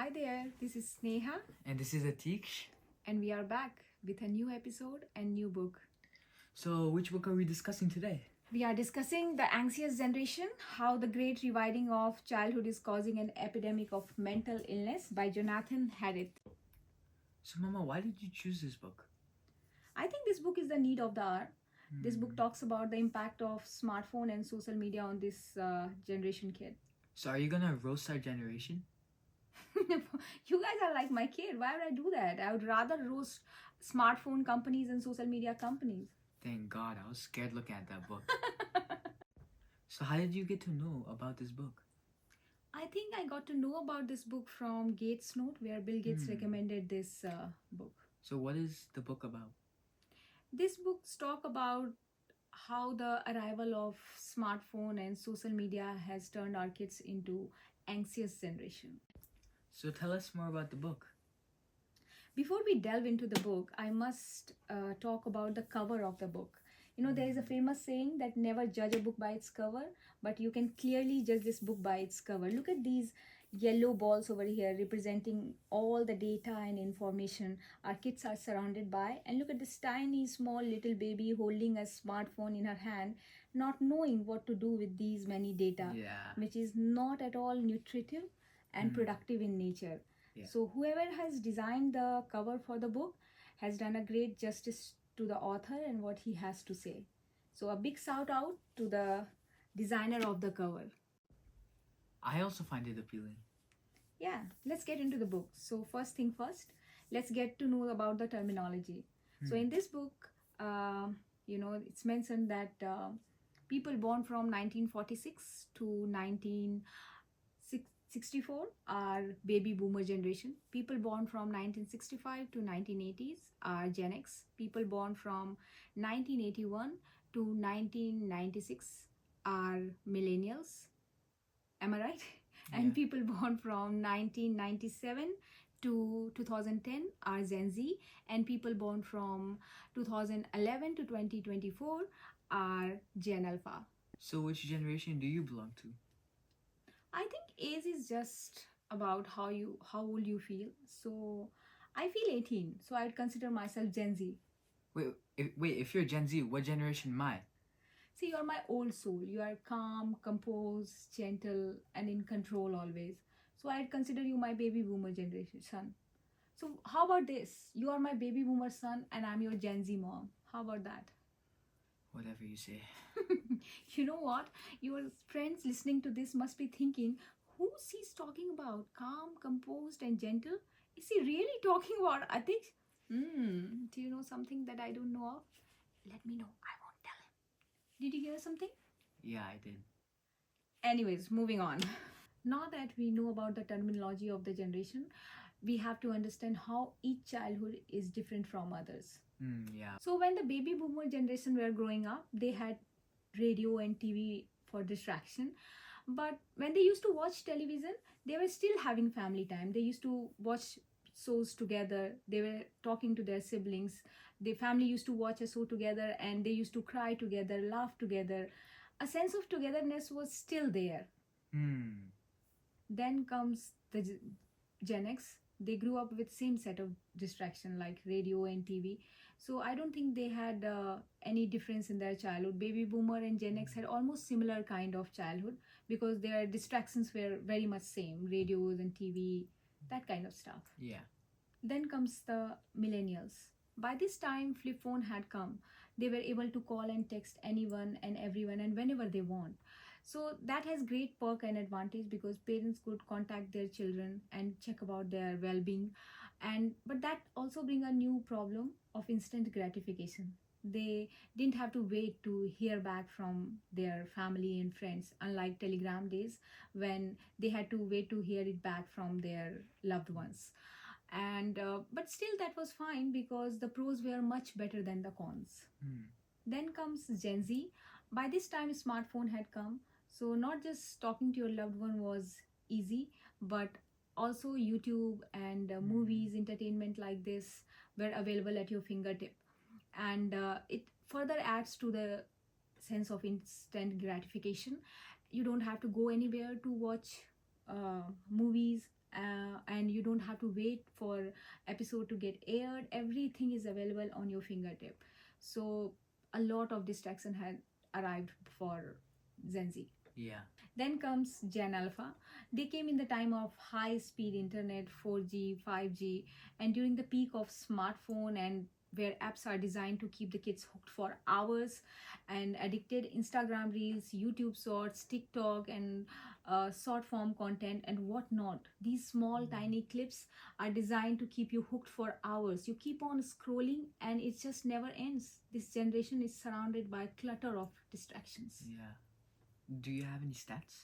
Hi there, this is Sneha, And this is Atish. and we are back with a new episode and new book. So, which book are we discussing today? We are discussing The Anxious Generation, How the Great Rewilding of Childhood is Causing an Epidemic of Mental Illness by Jonathan Harrit. So, Mama, why did you choose this book? I think this book is the need of the hour. This book talks about the impact of smartphone and social media on this generation kid. So, are you gonna roast our generation? You guys are like my kid. Why would I do that? I would rather roast smartphone companies and social media companies. Thank God, I was scared looking at that book. So, how did you get to know about this book? I think I got to know about this book from Gates Note, where Bill Gates recommended this book. So, what is the book about? This books talk about how the arrival of smartphone and social media has turned our kids into anxious generation. So, tell us more about the book. Before we delve into the book, I must talk about the cover of the book. You know, there is a famous saying that never judge a book by its cover, but you can clearly judge this book by its cover. Look at these yellow balls over here representing all the data and information our kids are surrounded by. And look at this tiny, small little baby holding a smartphone in her hand, not knowing what to do with these many data, which is not at all nutritive and productive in nature. Yeah. So whoever has designed the cover for the book has done a great justice to the author and what he has to say. So a big shout out to the designer of the cover. I also find it appealing. Yeah, let's get into the book. So first thing first, let's get to know about the terminology. So in this book, it's mentioned that people born from 1946 to 1964 are baby boomer generation. People born from 1965 to 1980s are Gen X. People born from 1981 to 1996 are millennials. Am I right? And people born from 1997 to 2010 are Gen Z, and people born from 2011 to 2024 are Gen Alpha. So, which generation do you belong to? I think age is just about how old you feel. So I feel 18, so I'd consider myself Gen Z. Wait, if you're Gen Z, what generation am I? See, you're my old soul. You are calm, composed, gentle, and in control always. So I'd consider you my baby boomer generation son. So how about this? You are my baby boomer son and I'm your Gen Z mom. How about that? Whatever you say. You know what? Your friends listening to this must be thinking, who's he talking about? Calm, composed, and gentle? Is he really talking about Atish? Do you know something that I don't know of? Let me know. I won't tell him. Did you hear something? Yeah, I did. Anyways, moving on. Now that we know about the terminology of the generation, we have to understand how each childhood is different from others. Yeah. So when the baby boomer generation were growing up, they had radio and TV for distraction. But when they used to watch television, they were still having family time. They used to watch shows together. They were talking to their siblings. The family used to watch a show together and they used to cry together, laugh together. A sense of togetherness was still there. Then comes the Gen X. They grew up with same set of distraction like radio and TV. So I don't think they had any difference in their childhood. Baby boomer and Gen X had almost similar kind of childhood because their distractions were very much same. Radios and TV, that kind of stuff. Yeah. Then comes the millennials. By this time, flip phone had come. They were able to call and text anyone and everyone and whenever they want. So that has great perk and advantage because parents could contact their children and check about their well-being. But that also bring a new problem of instant gratification. They didn't have to wait to hear back from their family and friends, unlike telegram days when they had to wait to hear it back from their loved ones. But still that was fine because the pros were much better than the cons. Then comes Gen Z. By this time smartphone had come, so not just talking to your loved one was easy, but also YouTube and movies, entertainment like this were available at your fingertip. And it further adds to the sense of instant gratification. You don't have to go anywhere to watch movies and you don't have to wait for episode to get aired. Everything is available on your fingertip. So a lot of distraction had arrived for Gen Z. Yeah. Then comes Gen Alpha. They came in the time of high speed internet, 4G, 5G, and during the peak of smartphone, and where apps are designed to keep the kids hooked for hours and addicted. Instagram Reels, YouTube Shorts, TikTok, and short form content and whatnot. These small, tiny clips are designed to keep you hooked for hours. You keep on scrolling and it just never ends. This generation is surrounded by clutter of distractions. Yeah. Do you have any stats?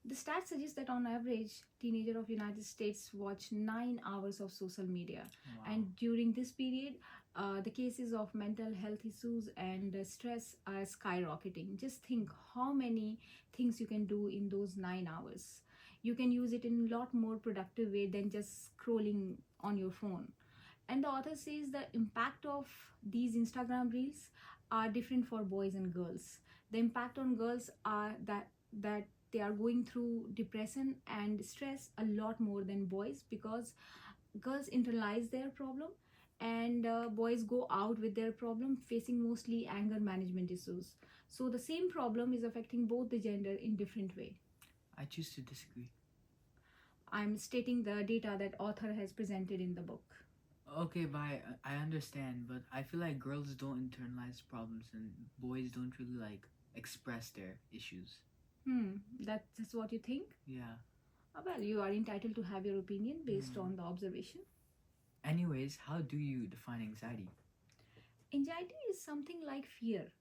The stats suggest that on average, teenagers of United States watch 9 hours of social media. Wow. And during this period, the cases of mental health issues and stress are skyrocketing. Just think how many things you can do in those 9 hours. You can use it in a lot more productive way than just scrolling on your phone. And the author says the impact of these Instagram reels are different for boys and girls. The impact on girls are that they are going through depression and stress a lot more than boys, because girls internalize their problem, and boys go out with their problem facing mostly anger management issues. So the same problem is affecting both the gender in different way. I choose to disagree. I'm stating the data that author has presented in the book. Okay, but I understand, but I feel like girls don't internalize problems and boys don't really like express their issues. That's what you think? Yeah. Well, you are entitled to have your opinion based Hmm. on the observation. Anyways, how do you define anxiety? Anxiety is something like fear,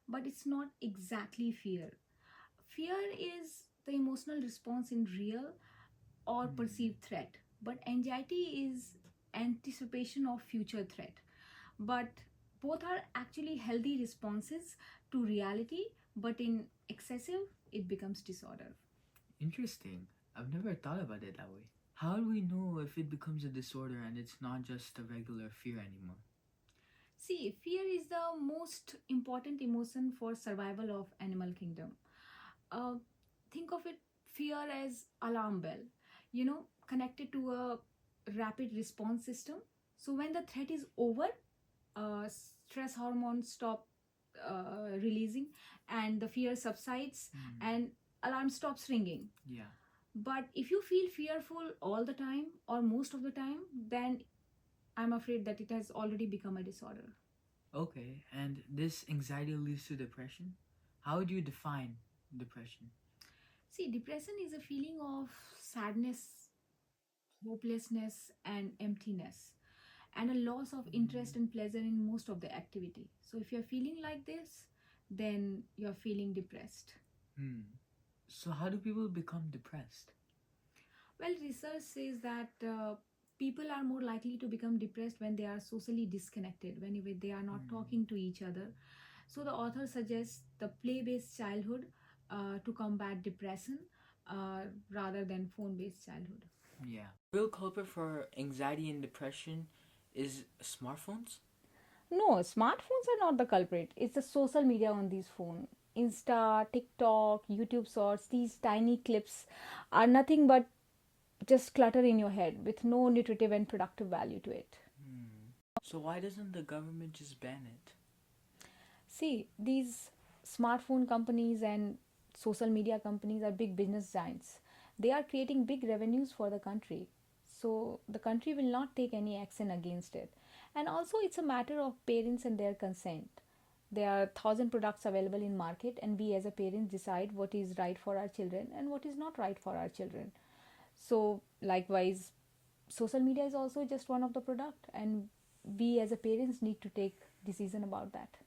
but it's not exactly fear. Fear is the emotional response in real or perceived threat, but anxiety is anticipation of future threat. But both are actually healthy responses to reality, but in excessive, it becomes disorder. Interesting. I've never thought about it that way. How do we know if it becomes a disorder and it's not just a regular fear anymore? See, fear is the most important emotion for survival of animal kingdom. Uh, think of it, fear as alarm bell, connected to a rapid response system. So when the threat is over, stress hormones stop releasing, and the fear subsides, and alarm stops ringing. Yeah. But if you feel fearful all the time or most of the time, then I'm afraid that it has already become a disorder. Okay, and this anxiety leads to depression? How would you define depression? See, depression is a feeling of sadness, hopelessness, and emptiness, and a loss of interest and pleasure in most of the activity. So, if you're feeling like this, then you're feeling depressed. Hmm. So, how do people become depressed? Well, research says that people are more likely to become depressed when they are socially disconnected, when they are not talking to each other. So, the author suggests the play based childhood to combat depression rather than phone based childhood. Yeah. Real culprit for anxiety and depression is smartphones? No, smartphones are not the culprit. It's the social media on these phones. Insta, TikTok, YouTube Shorts, these tiny clips are nothing but just clutter in your head with no nutritive and productive value to it. So, why doesn't the government just ban it? See, these smartphone companies and social media companies are big business giants. They are creating big revenues for the country. So the country will not take any action against it. And also it's a matter of parents and their consent. There are 1,000 products available in market, and we as a parents decide what is right for our children and what is not right for our children. So likewise, social media is also just one of the product, and we as a parents need to take decision about that.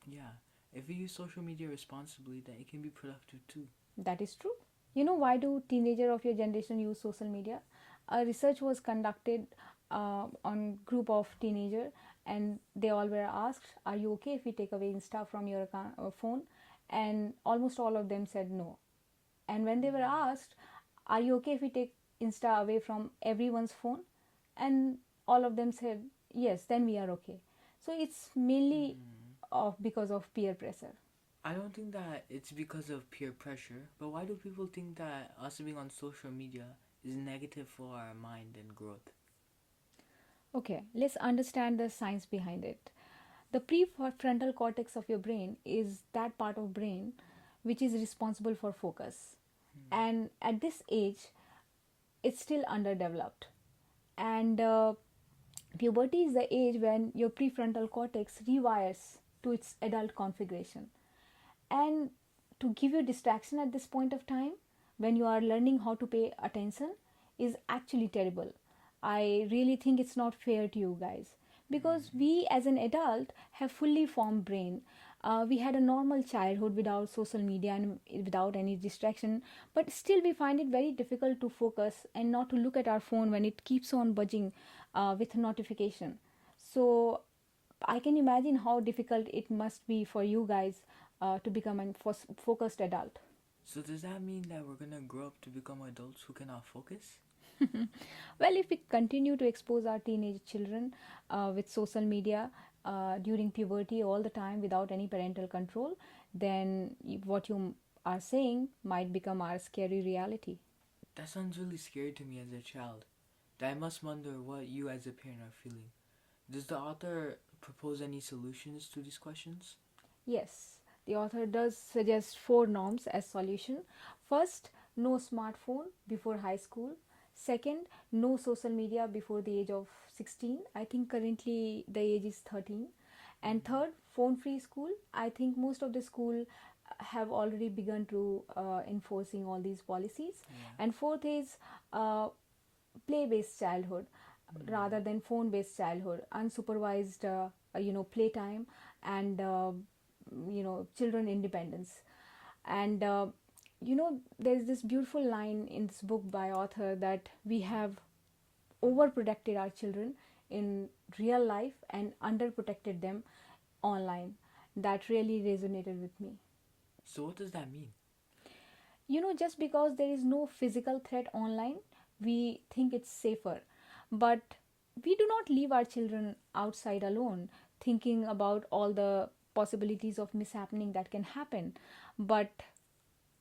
Yeah. If we use social media responsibly, then it can be productive too. That is true. You know, why do teenagers of your generation use social media? A research was conducted on group of teenagers, and they all were asked, "Are you okay if we take away Insta from your phone?" And almost all of them said no. And when they were asked, "Are you okay if we take Insta away from everyone's phone?" And all of them said yes, then we are okay. So it's mainly because of peer pressure. I don't think that it's because of peer pressure, but why do people think that us being on social media is negative for our mind and growth. Okay, let's understand the science behind it. The prefrontal cortex of your brain is that part of brain which is responsible for focus. Hmm. And at this age, it's still underdeveloped. And puberty is the age when your prefrontal cortex rewires to its adult configuration. And to give you distraction at this point of time, when you are learning how to pay attention, is actually terrible. I really think it's not fair to you guys, because Hmm. we as an adult have fully formed brain. We had a normal childhood without social media and without any distraction, but still we find it very difficult to focus and not to look at our phone when it keeps on buzzing with notification. So I can imagine how difficult it must be for you guys to become a focused adult. So does that mean that we're gonna grow up to become adults who cannot focus? Well, if we continue to expose our teenage children with social media during puberty all the time without any parental control, then what you are saying might become our scary reality. That sounds really scary to me as a child. I must wonder what you as a parent are feeling. Does the author propose any solutions to these questions? Yes, the author does suggest four norms as solution. First, no smartphone before high school. Second, no social media before the age of 16. I think currently the age is 13. And Mm-hmm. third, phone free school. I think most of the school have already begun to enforcing all these policies. Yeah. And fourth is uh, play based childhood Mm. rather than phone based childhood, unsupervised playtime, and children independence. And there's this beautiful line in this book by author that we have overprotected our children in real life and underprotected them online. That really resonated with me. So what does that mean? Just because there is no physical threat online, we think it's safer. But we do not leave our children outside alone, thinking about all the possibilities of mishappening that can happen. But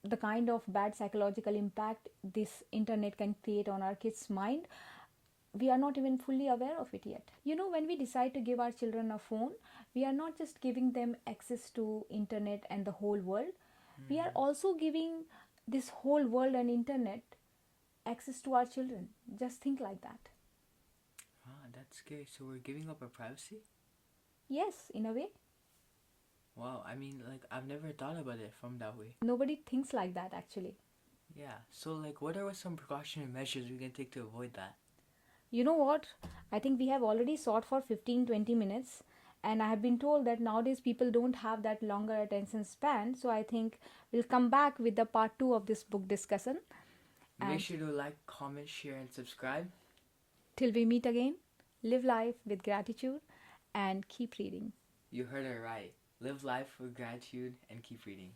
the kind of bad psychological impact this internet can create on our kids' mind, we are not even fully aware of it yet. When we decide to give our children a phone, we are not just giving them access to internet and the whole world, we are Hmm. also giving this whole world and internet access to our children. Just think like that. Ah, that's scary. So we're giving up our privacy? Yes, in a way. Wow, I mean, like, I've never thought about it from that way. Nobody thinks like that actually. Yeah, so, like, what are some precautionary measures we can take to avoid that? You know what? I think we have already sought for 15-20 minutes, and I have been told that nowadays people don't have that longer attention span. So I think we'll come back with the part 2 of this book discussion. Make And sure to like, comment, share, and subscribe. till we meet again, live life with gratitude and keep reading. You heard it right. Live life with gratitude and keep reading.